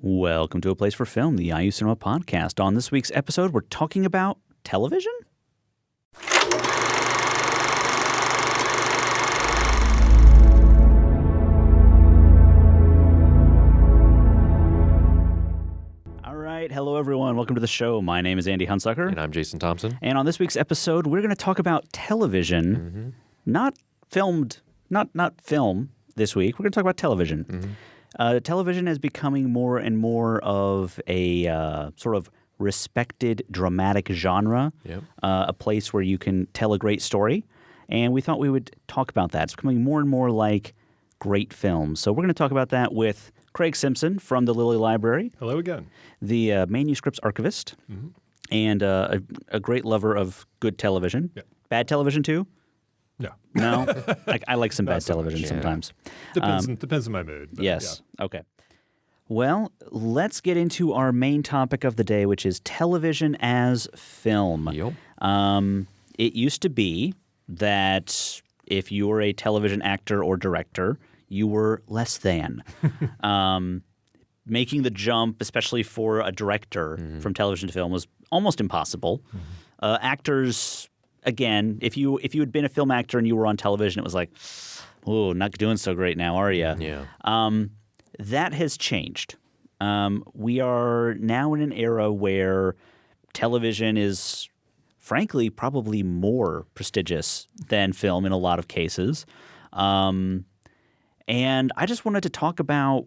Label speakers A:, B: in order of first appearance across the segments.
A: Welcome to A Place for Film, the IU Cinema podcast. On this week's episode, we're talking about television? All right, hello everyone. Welcome to the show. My name is Andy Hunsucker.
B: And I'm Jason Thompson.
A: And on this week's episode, we're going to talk about television, not film this week. We're going to talk about television. Television is becoming more and more of a sort of respected dramatic genre, a place where you can tell a great story. And we thought we would talk about that. It's becoming more and more like great films. So we're going to talk about that with Craig Simpson from the Lilly Library.
C: Hello again.
A: The manuscripts archivist and a great lover of good television.
C: Yeah.
A: Bad television too?
C: No.
A: I like some bad television sometimes.
C: Depends on my mood.
A: Yes. Yeah. Okay. Well, let's get into our main topic of the day, which is television as film.
B: Yep.
A: It used to be that if you were a television actor or director, you were less than. Making the jump, especially for a director from television to film, was almost impossible. Actors... Again, if you had been a film actor and you were on television, it was like, oh, not doing so great now, are you?
B: Yeah.
A: That has changed. We are now in an era where television is, frankly, probably more prestigious than film in a lot of cases. And I just wanted to talk about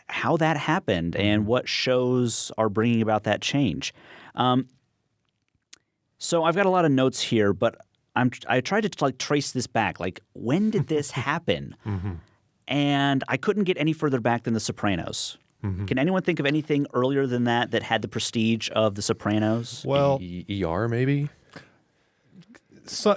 A: how that happened and what shows are bringing about that change. So I've got a lot of notes here, but I tried to trace this back. Like, when did this happen? And I couldn't get any further back than The Sopranos. Can anyone think of anything earlier than that had the prestige of The Sopranos?
C: Well,
B: ER maybe?
C: So,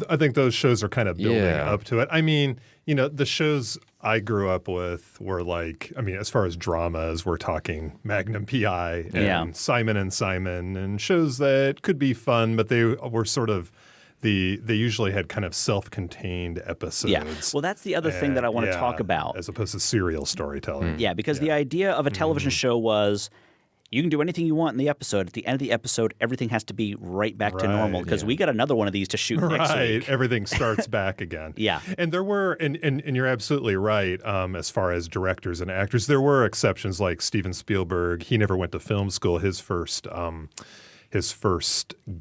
C: I think those shows are kind of building up to it. I mean, the shows I grew up with were like, as far as dramas, we're talking Magnum P.I. and Simon and Simon, and shows that could be fun, but they were sort of they usually had kind of self-contained episodes.
A: Yeah. Well, that's the other thing that I want to talk about.
C: As opposed to serial storytelling.
A: Yeah, because the idea of a television show was you can do anything you want in the episode. At the end of the episode, everything has to be right back to normal because we got another one of these to shoot next week.
C: Right, everything starts back again.
A: Yeah.
C: And there were, and you're absolutely right, as far as directors and actors, there were exceptions like Steven Spielberg. He never went to film school. His first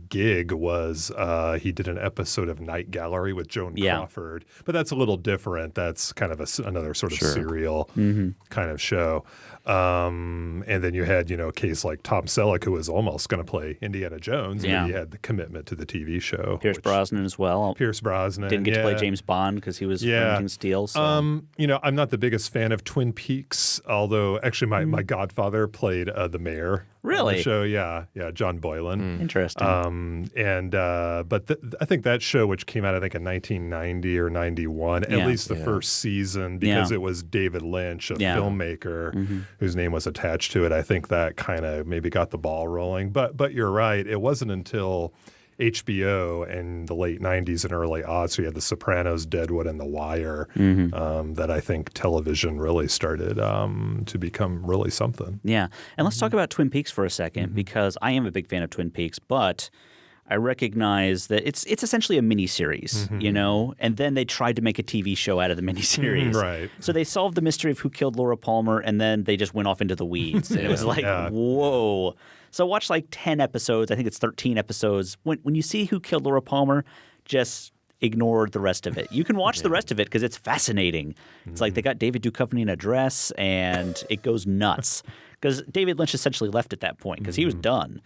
C: gig was he did an episode of Night Gallery with Joan Crawford. But that's a little different. That's kind of another sort of serial kind of show. And then you had, a case like Tom Selleck, who was almost going to play Indiana Jones, but he had the commitment to the TV show.
A: Pierce Brosnan as well.
C: Pierce Brosnan.
A: Didn't get to play James Bond because he was Remington Steele. So.
C: I'm not the biggest fan of Twin Peaks, although actually my godfather played the mayor.
A: Really?
C: On the show, yeah, John Boylan.
A: Interesting.
C: But I think that show, which came out I think in 1990 or 91, at least the first season, because it was David Lynch, a filmmaker whose name was attached to it. I think that kind of maybe got the ball rolling. But you're right, it wasn't until HBO in the late 90s and early aughts, so you had The Sopranos, Deadwood, and The Wire, that I think television really started to become really something.
A: Yeah. And let's talk about Twin Peaks for a second, because I am a big fan of Twin Peaks, but I recognize that it's essentially a miniseries, and then they tried to make a TV show out of the miniseries.
C: Right.
A: So they solved the mystery of who killed Laura Palmer, and then they just went off into the weeds. And it was like, whoa. So watch like 10 episodes. I think it's 13 episodes. When you see who killed Laura Palmer, just ignore the rest of it. You can watch the rest of it because it's fascinating. It's like they got David Duchovny in a dress, and it goes nuts. Because David Lynch essentially left at that point because he was done.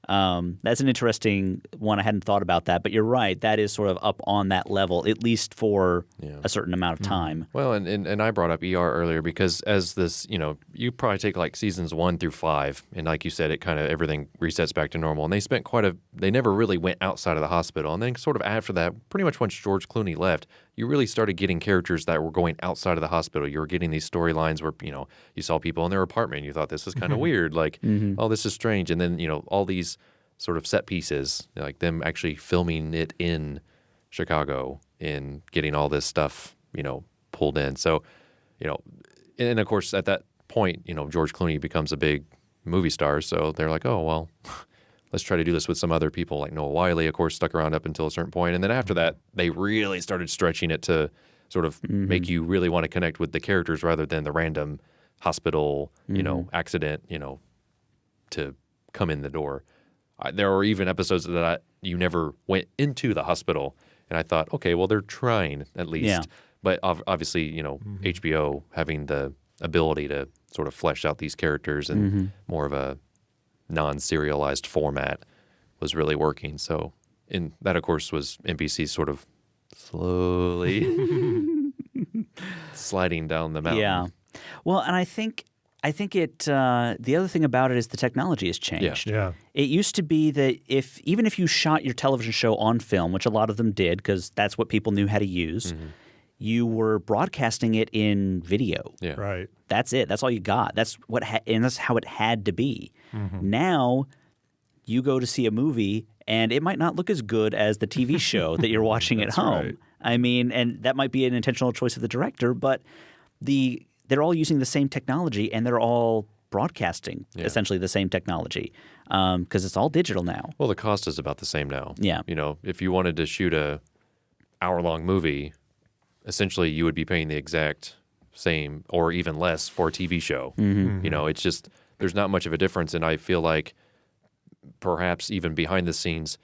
A: That's an interesting one. I hadn't thought about that, but you're right. That is sort of up on that level, at least for a certain amount of time.
B: Well, and I brought up ER earlier because as this, you probably take like seasons 1 through 5, and like you said, it kind of everything resets back to normal. And they spent they never really went outside of the hospital. And then sort of after that, pretty much once George Clooney left, you really started getting characters that were going outside of the hospital. You were getting these storylines where, you saw people in their apartment and you thought this is kind of weird, like, oh, this is strange. And then, all these sort of set pieces, like them actually filming it in Chicago and getting all this stuff, pulled in. So, and of course at that point, George Clooney becomes a big movie star. So they're like, oh, well, let's try to do this with some other people. Like Noah Wyle, of course, stuck around up until a certain point. And then after that, they really started stretching it to sort of make you really want to connect with the characters rather than the random hospital, accident, to come in the door. There were even episodes that you never went into the hospital. And I thought, okay, well, they're trying at least. Yeah. But obviously, HBO having the ability to sort of flesh out these characters in more of a non-serialized format was really working. So that, of course, was NBC sort of slowly sliding down the mountain.
A: Yeah. Well, and I think it. The other thing about it is the technology has changed.
C: Yeah.
A: It used to be that even if you shot your television show on film, which a lot of them did because that's what people knew how to use, you were broadcasting it in video.
B: Yeah.
C: Right.
A: That's it. That's all you got. That's and that's how it had to be. Now, you go to see a movie and it might not look as good as the TV show that you're watching at home.
C: Right.
A: I mean, and that might be an intentional choice of the director, but they're all using the same technology and they're all broadcasting essentially the same technology because it's all digital now.
B: Well, the cost is about the same now.
A: Yeah.
B: If you wanted to shoot a hour-long movie, essentially you would be paying the exact same or even less for a TV show. It's just there's not much of a difference, and I feel like perhaps even behind the scenes,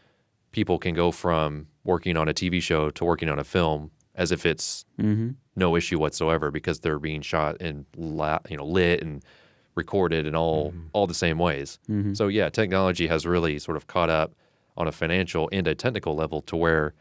B: people can go from working on a TV show to working on a film as if it's no issue whatsoever because they're being shot and lit and recorded in all the same ways. So yeah, technology has really sort of caught up on a financial and a technical level to where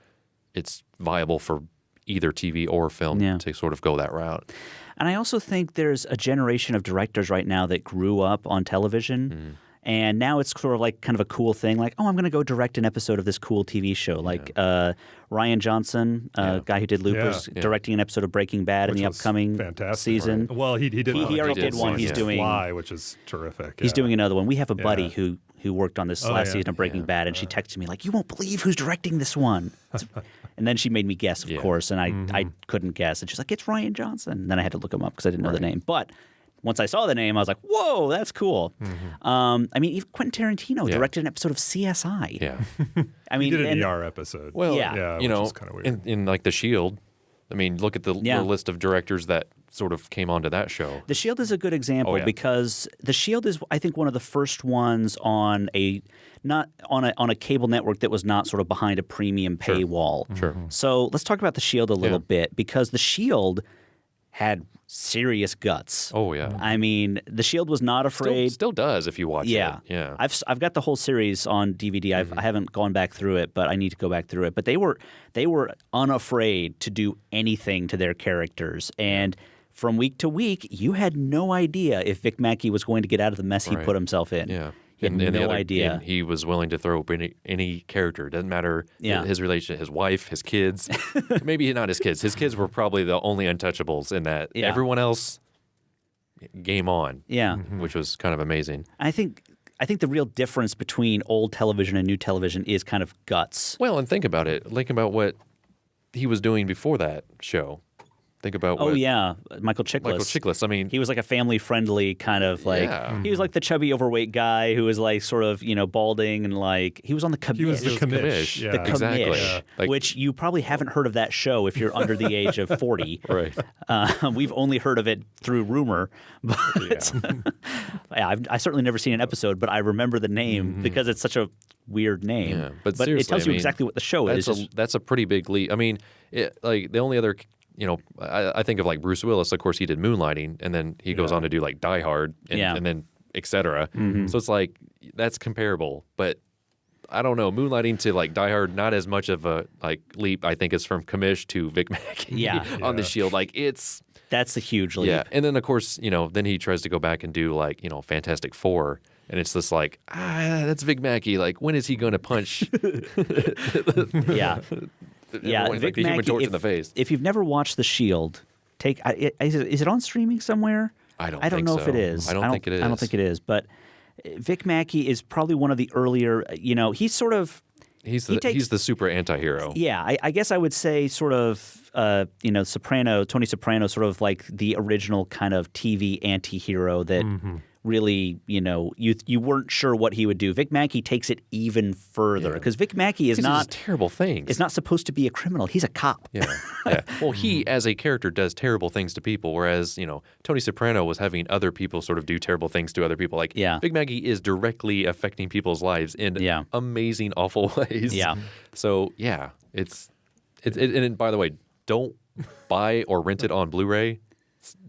B: it's viable for either TV or film to sort of go that route.
A: And I also think there's a generation of directors right now that grew up on television. And now it's sort of like kind of a cool thing, like, oh, I'm going to go direct an episode of this cool TV show. Like Rian Johnson, guy who did Looper's, directing an episode of Breaking Bad in the upcoming season.
C: Right. Well, he did.
A: He already did one. He's doing
C: Fly, which is terrific.
A: He's doing another one. We have a buddy who worked on this last season of Breaking Bad, and she texted me like, "You won't believe who's directing this one." And then she made me guess, of course, and I couldn't guess. And she's like, "It's Rian Johnson." And then I had to look him up because I didn't know the name, but. Once I saw the name, I was like, whoa, that's cool. I mean, even Quentin Tarantino directed an episode of CSI.
B: Yeah.
A: I mean,
C: he did an ER episode.
B: Well,
C: which is kind of weird.
B: In like The Shield, I mean, look at the list of directors that sort of came onto that show.
A: The Shield is a good example because The Shield is, I think, one of the first ones on a cable network that was not sort of behind a premium paywall.
B: Sure.
A: So let's talk about The Shield a little bit because The Shield had serious guts.
B: Oh yeah.
A: I mean, The Shield was not afraid.
B: Still does if you watch it. Yeah.
A: I've got the whole series on DVD. I haven't gone back through it, but I need to go back through it. But they were unafraid to do anything to their characters, and from week to week, you had no idea if Vic Mackey was going to get out of the mess he put himself in.
B: Yeah.
A: You had no idea.
B: And he was willing to throw any character. Doesn't matter his relation, his wife, his kids. Maybe not his kids. His kids were probably the only untouchables in that. Yeah. Everyone else, game on.
A: Yeah.
B: Which was kind of amazing.
A: I think the real difference between old television and new television is kind of guts.
B: Well, and think about it. Think about what he was doing before that show. Think about
A: Michael Chiklis.
B: I mean,
A: he was like a family-friendly kind of like he was like the chubby, overweight guy who was like sort of balding and like he was on the Commish.
C: He was the Commish.
A: The Commish,
B: exactly. Like, which
A: you probably haven't heard of that show if you're under the age of 40.
B: Right.
A: We've only heard of it through rumor, but I certainly never seen an episode, but I remember the name because it's such a weird name.
B: Yeah, but
A: it tells you exactly what the show is.
B: That's a pretty big leap. I mean, like the only other. I think of like Bruce Willis. Of course, he did Moonlighting, and then he goes on to do like Die Hard, and then et cetera. So it's like that's comparable, but I don't know. Moonlighting to like Die Hard, not as much of a like leap. I think it's from Commish to Vic Mackey on The Shield. Like
A: that's a huge leap.
B: Yeah, and then of course then he tries to go back and do like Fantastic Four. And it's just like, that's Vic Mackey. Like, when is he going to punch?
A: Vic
B: the Human
A: Mackey,
B: Torch in the face.
A: If you've never watched The Shield, is it on streaming somewhere?
B: I don't
A: know
B: so.
A: if it is.
B: I don't think it is.
A: But Vic Mackey is probably one of the earlier. He's sort of
B: He's the super anti-hero.
A: Yeah, I guess I would say sort of, Tony Soprano, sort of like the original kind of TV anti-hero that really, you weren't sure what he would do. Vic Mackey takes it even further because Vic Mackey is not
B: terrible things.
A: Is not supposed to be a criminal. He's a cop.
B: Yeah. Well, he as a character does terrible things to people, whereas Tony Soprano was having other people sort of do terrible things to other people. Like Vic Mackey is directly affecting people's lives in amazing, awful ways.
A: Yeah.
B: So it's and by the way, don't buy or rent it on Blu-ray.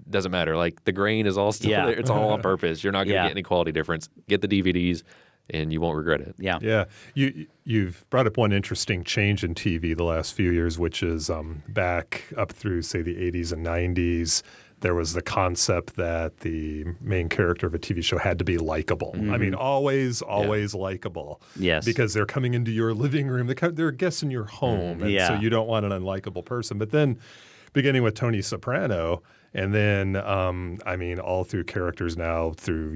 B: Doesn't matter. Like the grain is all still there. It's all on purpose. You're not going to get any quality difference. Get the DVDs, and you won't regret it.
A: Yeah.
C: Yeah. You've brought up one interesting change in TV the last few years, which is back up through, say, the 80s and 90s. There was the concept that the main character of a TV show had to be likable. I mean, always likable.
A: Yes.
C: Because they're coming into your living room. They're guests in your home. And so you don't want an unlikable person. But then beginning with Tony Soprano, and then, all through characters now, through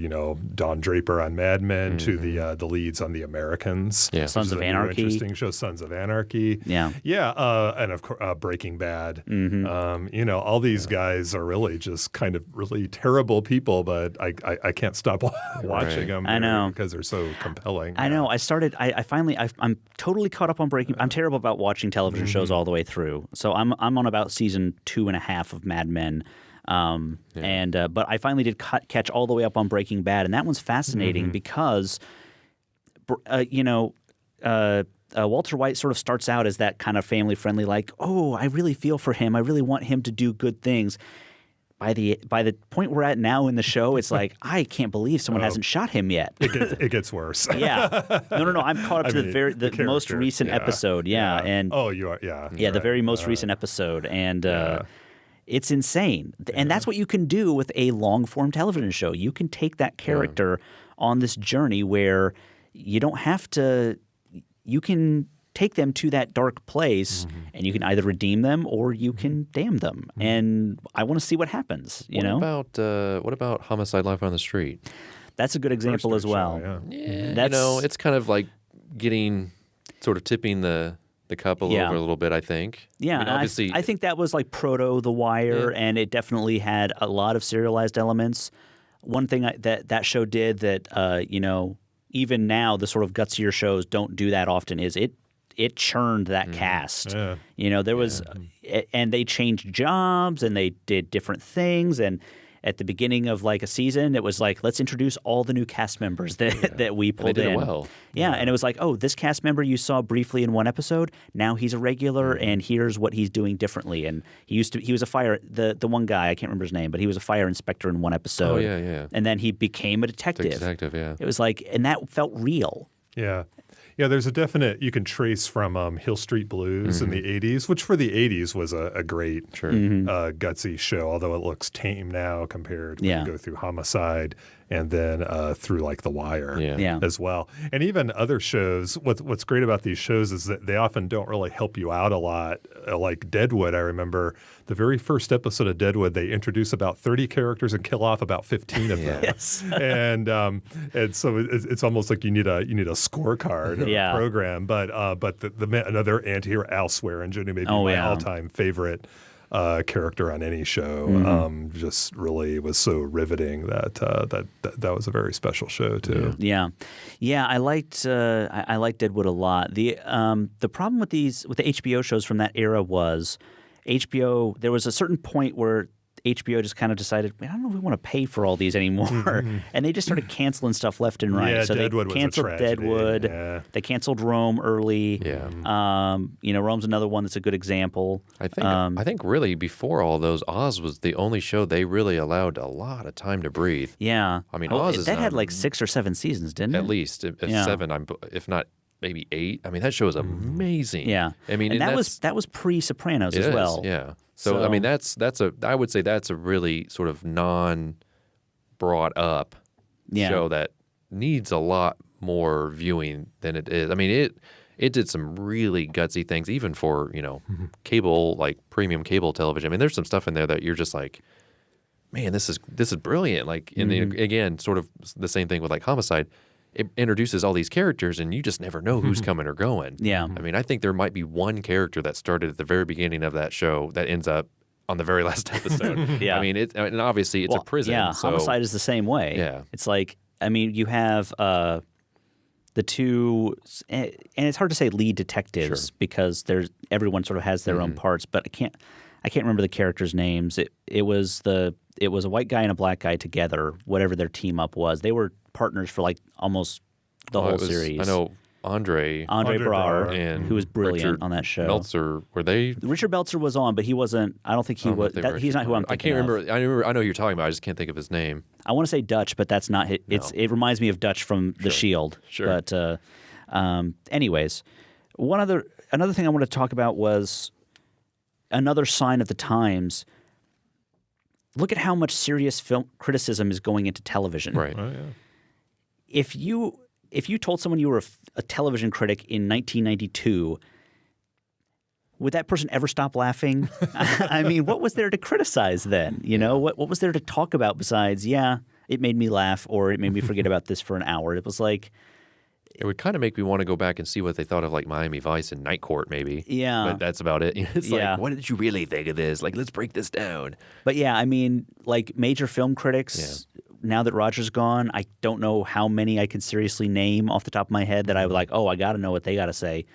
C: Don Draper on Mad Men to the leads on The Americans,
A: Sons of Anarchy,
C: interesting show, Sons of Anarchy, and of course Breaking Bad. All these guys are really just kind of really terrible people, but I can't stop watching them.
A: I know
C: because they're so compelling.
A: I know. I'm totally caught up on Breaking. I'm terrible about watching television shows all the way through, so I'm on about season 2.5 of Mad Men. But I finally did catch all the way up on Breaking Bad, and that one's fascinating because, Walter White sort of starts out as that kind of family-friendly, like, oh, I really feel for him. I really want him to do good things. By the point we're at now in the show, it's like, I can't believe someone hasn't shot him yet.
C: It gets worse.
A: Yeah. No. I'm caught up to the most recent episode. Yeah. And
C: you are. Yeah.
A: Yeah, the very most recent episode, and. It's insane. And that's what you can do with a long-form television show. You can take that character on this journey where you don't have to – you can take them to that dark place and you can either redeem them or you can damn them. And I want to see what happens,
B: What about Homicide: Life on the Street?
A: That's a good example as well.
C: Show,
B: it's kind of like tipping the cup over a little bit, I think.
A: Yeah,
B: obviously,
A: I think that was like proto The Wire, and it definitely had a lot of serialized elements. One thing that show did that, even now the sort of gutsier shows don't do that often is it churned that cast. Yeah. There was, and they changed jobs and they did different things, and at the beginning of like a season, it was like, let's introduce all the new cast members that we pulled in.
B: They did it well.
A: Yeah, and it was like, oh, this cast member you saw briefly in one episode, now he's a regular, and here's what he's doing differently. And he was a fire, the one guy, I can't remember his name, but he was a fire inspector in one episode.
B: Oh, yeah.
A: And then he became a detective.
B: Yeah.
A: It was like, and that felt real.
C: Yeah. Yeah, there's a definite you can trace from Hill Street Blues in the 80s, which for the 80s was a great gutsy show, although it looks tame now compared when you go through Homicide and then through like The Wire as well. And even other shows, what's great about these shows is that they often don't really help you out a lot. Like Deadwood, I remember the very first episode of Deadwood, they introduce about 30 characters and kill off about 15 of them.
A: Yes.
C: And so it's almost like you need a scorecard or a program. But another anti-hero, Al Swearingen, who may be my all-time favorite character on any show, just really was so riveting that was a very special show too.
A: Yeah. I liked Deadwood a lot. The problem with the HBO shows from that era was HBO. There was a certain point where HBO just kind of decided, I don't know if we want to pay for all these anymore. And they just started canceling stuff left and right. So
C: Deadwood
A: they canceled Deadwood. Yeah. They canceled Rome early.
B: Yeah.
A: Rome's another one that's a good example.
B: I think really before all those, Oz was the only show they really allowed a lot of time to breathe.
A: Yeah.
B: I mean, Oz
A: had like 6 or 7 seasons, didn't it?
B: At least. If 7, if not maybe 8. I mean, that show is amazing.
A: Yeah.
B: I mean,
A: and that was pre-Sopranos as well.
B: Yeah. So I mean, I would say that's a really sort of non-brought up show that needs a lot more viewing than it is. I mean, it did some really gutsy things, even for cable, like premium cable television. I mean, there's some stuff in there that you're just like, man, this is brilliant. Like, again, sort of the same thing with like Homicide. it introduces all these characters, and you just never know who's coming or going.
A: Yeah.
B: I mean, I think there might be one character that started at the very beginning of that show that ends up on the very last episode.
A: Yeah.
B: I mean, and obviously it's a prison.
A: Yeah,
B: so,
A: Homicide is the same way.
B: Yeah.
A: It's like, I mean, you have the two, and it's hard to say lead detectives because everyone sort of has their own parts, but I can't remember the characters' names. It was a white guy and a black guy together, whatever their team up was. They were partners for like almost the whole series.
B: I know Andre
A: Brar,
B: and
A: who was brilliant
B: Richard
A: on that show.
B: Meltzer, were they?
A: Richard Belzer was on, but he wasn't. I don't think he was. He's not who I'm thinking
B: I can't remember.
A: of.
B: I know who you're talking about. I just can't think of his name.
A: I want to say Dutch, but that's not. It reminds me of Dutch from The Shield.
B: Sure.
A: But anyways, another thing I want to talk about was another sign of the times. Look at how much serious film criticism is going into television.
B: Right.
C: Oh, yeah.
A: If you told someone you were a television critic in 1992, would that person ever stop laughing? I mean, what was there to criticize then? You know, what was there to talk about besides, it made me laugh or it made me forget about this for an hour? It was like...
B: It would kind of make me want to go back and see what they thought of like Miami Vice and Night Court, maybe.
A: Yeah.
B: But that's about it. It's like, what did you really think of this? Like, let's break this down.
A: But yeah, I mean, like major film critics, now that Roger's gone, I don't know how many I can seriously name off the top of my head that I would like, I got to know what they got to say.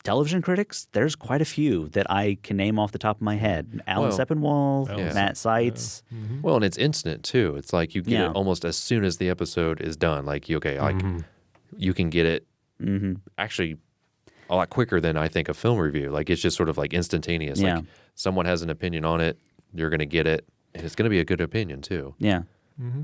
A: Television critics, there's quite a few that I can name off the top of my head. Alan Sepinwall, Matt Seitz.
C: Yeah. Mm-hmm.
B: Well, and it's instant, too. It's like you get it almost as soon as the episode is done. Like, you can get it actually a lot quicker than I think a film review. Like, it's just sort of like instantaneous.
A: Yeah.
B: Like, someone has an opinion on it, you're going to get it, and it's going to be a good opinion, too.
A: Yeah.
C: Mm-hmm.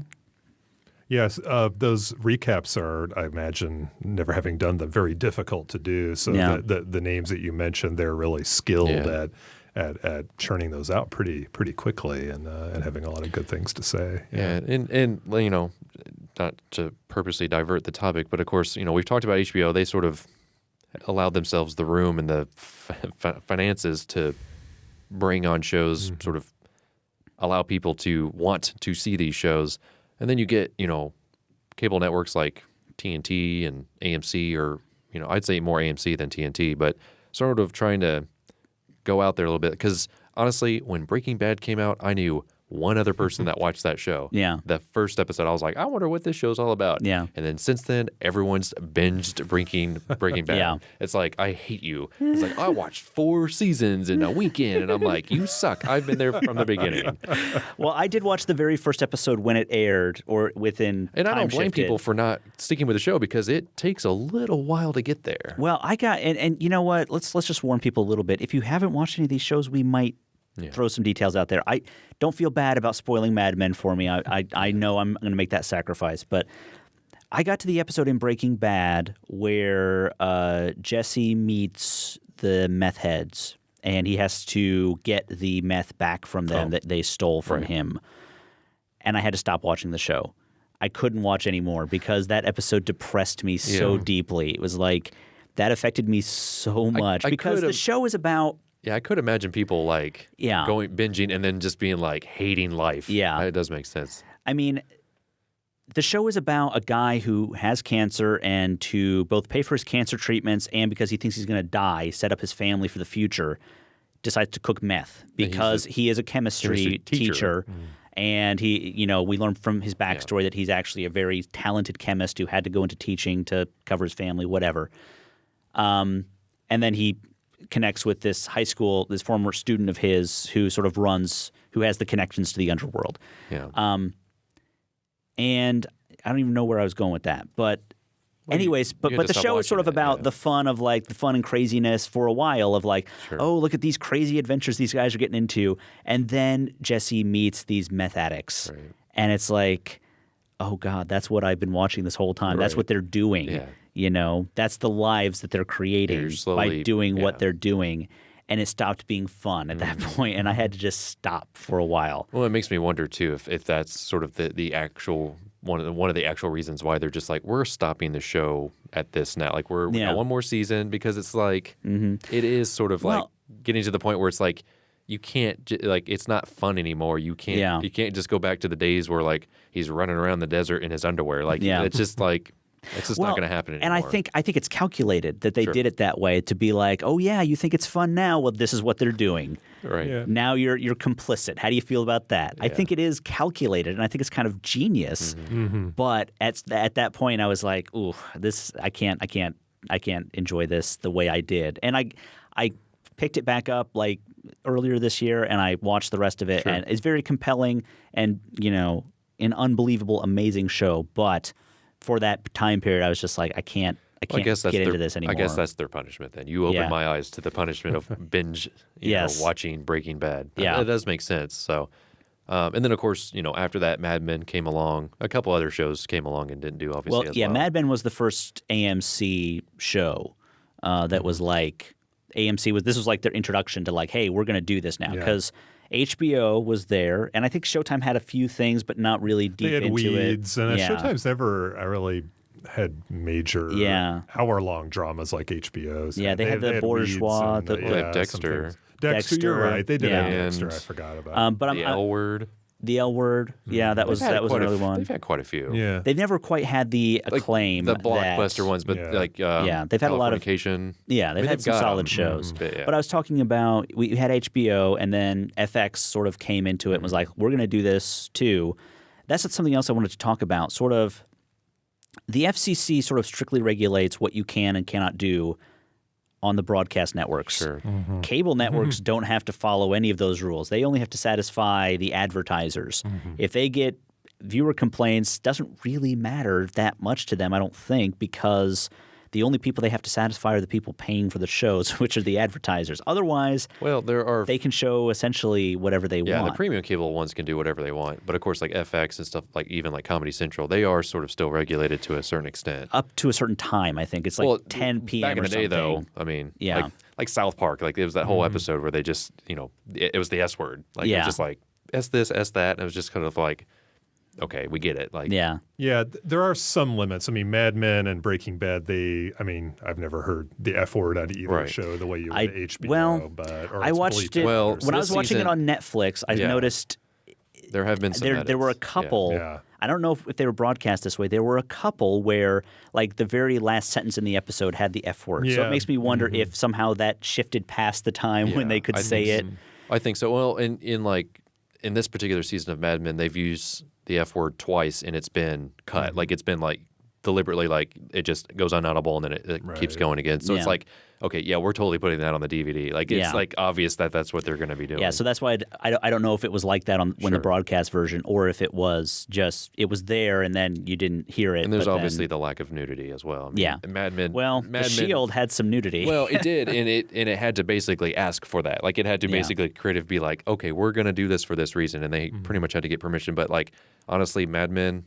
C: Yes, those recaps are, I imagine, never having done them, very difficult to do. So the names that you mentioned, they're really skilled at churning those out pretty quickly and having a lot of good things to say.
B: Yeah, and you know, not to purposely divert the topic, but of course, you know, we've talked about HBO. They sort of allowed themselves the room and the finances to bring on shows, sort of allow people to want to see these shows. And then you get, you know, cable networks like TNT and AMC, or, you know, I'd say more AMC than TNT, but sort of trying to go out there a little bit. Because honestly, when Breaking Bad came out, I knew one other person that watched that show.
A: Yeah.
B: The first episode, I was like, I wonder what this show's all about.
A: Yeah.
B: And then since then, everyone's binged Breaking Bad.
A: Yeah.
B: It's like, I hate you. It's like, I watched 4 seasons in a weekend, and I'm like, you suck. I've been there from the beginning.
A: Well, I did watch the very first episode when it aired, or within.
B: And I don't blame
A: shifted.
B: people for not sticking with the show because it takes a little while to get there.
A: Well, and you know what? Let's just warn people a little bit. If you haven't watched any of these shows, we might throw some details out there. I don't feel bad about spoiling Mad Men for me. I know I'm going to make that sacrifice, but I got to the episode in Breaking Bad where Jesse meets the meth heads, and he has to get the meth back from them that they stole from him. And I had to stop watching the show. I couldn't watch anymore because that episode depressed me so deeply. It was like that affected me so much because the show is about.
B: Yeah, I could imagine people like going binging and then just being like hating life.
A: Yeah.
B: It does make sense.
A: I mean, the show is about a guy who has cancer, and to both pay for his cancer treatments and because he thinks he's going to die, set up his family for the future, decides to cook meth because he is a chemistry teacher. And he, you know, we learn from his backstory that he's actually a very talented chemist who had to go into teaching to cover his family, whatever. And then he connects with this high school, this former student of his who sort of who has the connections to the underworld.
B: Yeah.
A: And I don't even know where I was going with that. But anyways, but the show is sort of about the fun and craziness for a while of like, oh, look at these crazy adventures these guys are getting into. And then Jesse meets these meth addicts. Right. And it's like, oh, God, that's what I've been watching this whole time. Right. That's what they're doing. Yeah. You know, that's the lives that they're creating by doing what they're doing. And it stopped being fun at that point, and I had to just stop for a while.
B: Well, it makes me wonder too if that's sort of the actual one of the actual reasons why they're just like, we're stopping the show at this now. Like we got one more season, because it's like it is sort of like getting to the point where it's like you can't like it's not fun anymore. You can't just go back to the days where like he's running around the desert in his underwear. Like it's just like It's just not going to happen anymore.
A: And I think it's calculated that they did it that way to be like, oh yeah, you think it's fun now? Well, this is what they're doing.
B: Right. Yeah.
A: Now you're complicit. How do you feel about that? Yeah. I think it is calculated, and I think it's kind of genius. But at that point, I was like, ooh, I can't enjoy this the way I did. And I picked it back up like earlier this year, and I watched the rest of it, and it's very compelling and an unbelievable, amazing show. But for that time period, I was just like, I can't get into this anymore.
B: I guess that's their punishment then. You opened my eyes to the punishment of binge watching Breaking Bad. Yeah. It does make sense. So, and then, of course, after that, Mad Men came along. A couple other shows came along and didn't do, obviously, as well.
A: Mad Men was the first AMC show that was like, this was like their introduction to like, hey, we're going to do this now. Because HBO was there, and I think Showtime had a few things, but not really deep into it.
C: They had Weeds, and Showtime's never really had major hour-long dramas like HBO's.
A: Yeah, they had the Bourgeois.
B: They had Dexter.
C: Dexter, you're right. They did have Dexter. I forgot about.
B: But the L Word.
A: The L Word, that was another one.
B: They've had quite a few.
C: Yeah,
A: they've never quite had the acclaim,
B: the blockbuster ones, but
A: they've had a lot of
B: they've
A: had some solid shows. But I was talking about we had HBO, and then FX sort of came into it and was like, we're going to do this too. That's something else I wanted to talk about. Sort of, the FCC sort of strictly regulates what you can and cannot do on the broadcast networks.
B: Sure.
A: Cable networks don't have to follow any of those rules. They only have to satisfy the advertisers. If they get viewer complaints, doesn't really matter that much to them, I don't think, because the only people they have to satisfy are the people paying for the shows, which are the advertisers. Otherwise, they can show essentially whatever they want.
B: Yeah, the premium cable ones can do whatever they want. But of course, like FX and stuff, like even like Comedy Central, they are sort of still regulated to a certain extent.
A: Up to a certain time, I think. It's like 10 p.m.
B: Back in the day, though, I mean, like South Park, like it was that whole episode where they just, it was the S word. Like it was just like, S this, S that. And it was just kind of like, okay, we get it. Like,
C: yeah, there are some limits. I mean, Mad Men and Breaking Bad, I've never heard the F word on either show the way you would HBO.
A: I watched it when I was watching it on Netflix. I noticed
B: there have been some
A: there were a couple.
C: Yeah.
A: I don't know if they were broadcast this way. There were a couple where, like, the very last sentence in the episode had the F word. So it makes me wonder if somehow that shifted past the time when they could say it.
B: I think so. Well, in this particular season of Mad Men, they've used the F word twice, and it's been cut. Like, it's been like deliberately, like it just goes unaudible, and then it keeps going again. So it's like, okay, we're totally putting that on the DVD. Like, it's like obvious that that's what they're going to be doing.
A: Yeah, so that's why I don't know if it was like that when the broadcast version, or if it was just it was there and then you didn't hear it.
B: And there's obviously the lack of nudity as well. I mean, Mad Men.
A: Well, The Shield had some nudity.
B: Well, it did, and it had to basically ask for that. Like, it had to basically creative be like, okay, we're going to do this for this reason, and they pretty much had to get permission. But like, honestly, Mad Men,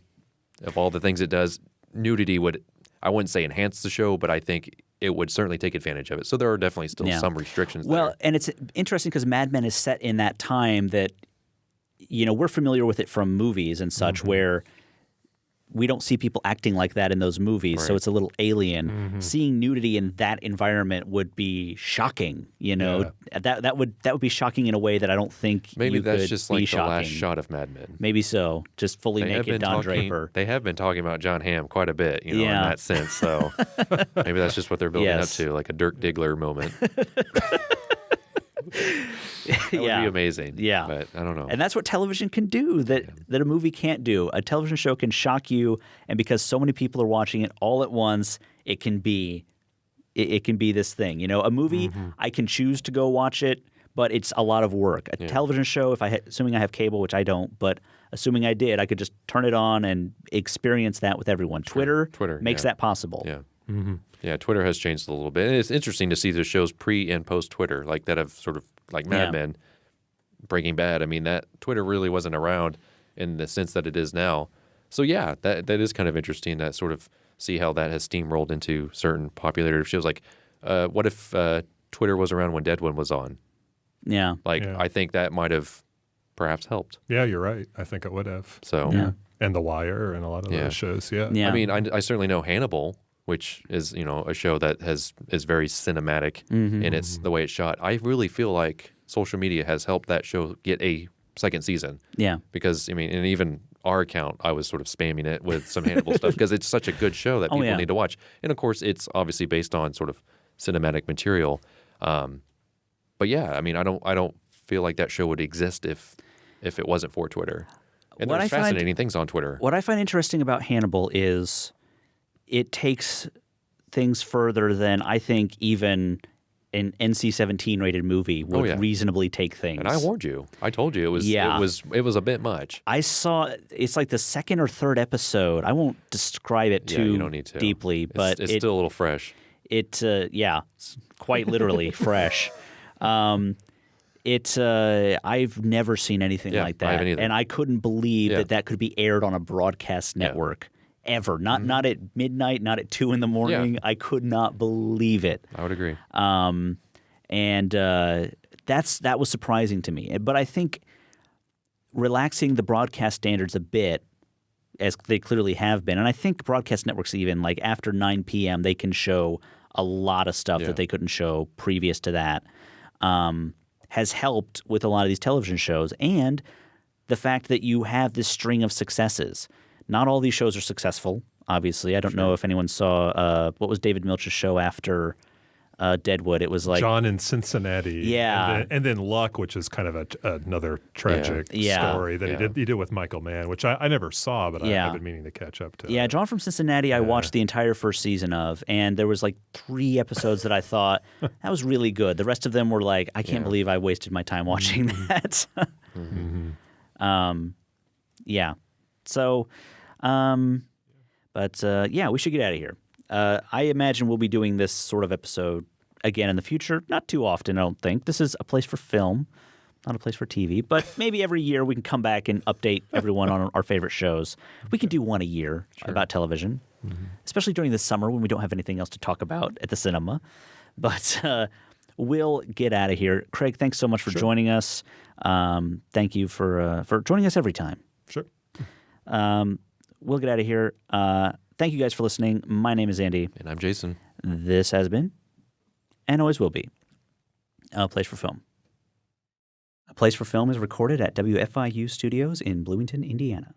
B: of all the things it does, nudity would, I wouldn't say enhance the show, but I think it would certainly take advantage of it. So there are definitely still some restrictions there.
A: Well, and it's interesting because Mad Men is set in that time that, we're familiar with it from movies and such where we don't see people acting like that in those movies, so it's a little alien. Seeing nudity in that environment would be shocking. That would be shocking in a way that I don't think
B: maybe that's
A: could
B: just
A: be
B: like
A: shocking.
B: the last shot of Mad Men.
A: Maybe so, just fully naked Don Draper.
B: They have been talking about John Hamm quite a bit, in that sense. So maybe that's just what they're building up to, like a Dirk Diggler moment. That would be amazing.
A: Yeah.
B: But I don't know.
A: And that's what television can do that a movie can't do. A television show can shock you, and because so many people are watching it all at once, it can be this thing. A movie, I can choose to go watch it, but it's a lot of work. A television show, assuming I have cable, which I don't, but assuming I did, I could just turn it on and experience that with everyone. Twitter makes that possible.
B: Yeah. Yeah, Twitter has changed a little bit. And it's interesting to see the shows pre and post Twitter, like that have sort of like Mad Men, Breaking Bad. I mean, that Twitter really wasn't around in the sense that it is now. So yeah, that is kind of interesting to sort of see how that has steamrolled into certain popularity of shows. Like, what if Twitter was around when Deadwood was on?
A: Yeah.
B: I think that might have perhaps helped.
C: Yeah, you're right. I think it would have.
B: So
C: and The Wire and a lot of those shows. Yeah.
B: I mean, I certainly know Hannibal, which is a show that is very cinematic in its the way it's shot. I really feel like social media has helped that show get a second season.
A: Yeah,
B: because and even our account, I was sort of spamming it with some Hannibal stuff because it's such a good show that people need to watch. And of course, it's obviously based on sort of cinematic material. But yeah, I mean, I don't feel like that show would exist if it wasn't for Twitter. And there's fascinating things on Twitter.
A: What I find interesting about Hannibal is it takes things further than I think even an NC-17 rated movie would reasonably take things.
B: And I warned you. I told you it was a bit much.
A: I saw it's like the second or third episode. I won't describe it too
B: you don't need to.
A: deeply, but
B: it's still a little fresh.
A: It's quite literally fresh. I've never seen anything like that,
B: I haven't either.
A: and I couldn't believe that could be aired on a broadcast network ever. Not at midnight, not at 2 a.m.
B: Yeah.
A: I could not believe it.
B: I would agree.
A: That was surprising to me. But I think relaxing the broadcast standards a bit, as they clearly have been, and I think broadcast networks even like after 9 p.m. they can show a lot of stuff that they couldn't show previous to that. Has helped with a lot of these television shows, and the fact that you have this string of successes. Not all these shows are successful, obviously. I don't know if anyone saw what was David Milch's show after Deadwood. It was like
C: John in Cincinnati.
A: Yeah.
C: And then Luck, which is kind of another tragic story that he did with Michael Mann, which I never saw, but I've been meaning to catch up to.
A: Yeah, John from Cincinnati I watched the entire first season of, and there was like 3 episodes that I thought, that was really good. The rest of them were like, I can't believe I wasted my time watching that. Yeah. So, we should get out of here. I imagine we'll be doing this sort of episode again in the future. Not too often, I don't think. This is a place for film, not a place for TV. But maybe every year we can come back and update everyone on our favorite shows. We can do one a year about television, especially during the summer when we don't have anything else to talk about at the cinema. But we'll get out of here. Craig, thanks so much for joining us. Thank you for joining us every time.
C: Sure.
A: We'll get out of here. Thank you guys for listening. My name is Andy.
B: And I'm Jason.
A: This has been, and always will be, A Place for Film. A Place for Film is recorded at WFIU Studios in Bloomington, Indiana.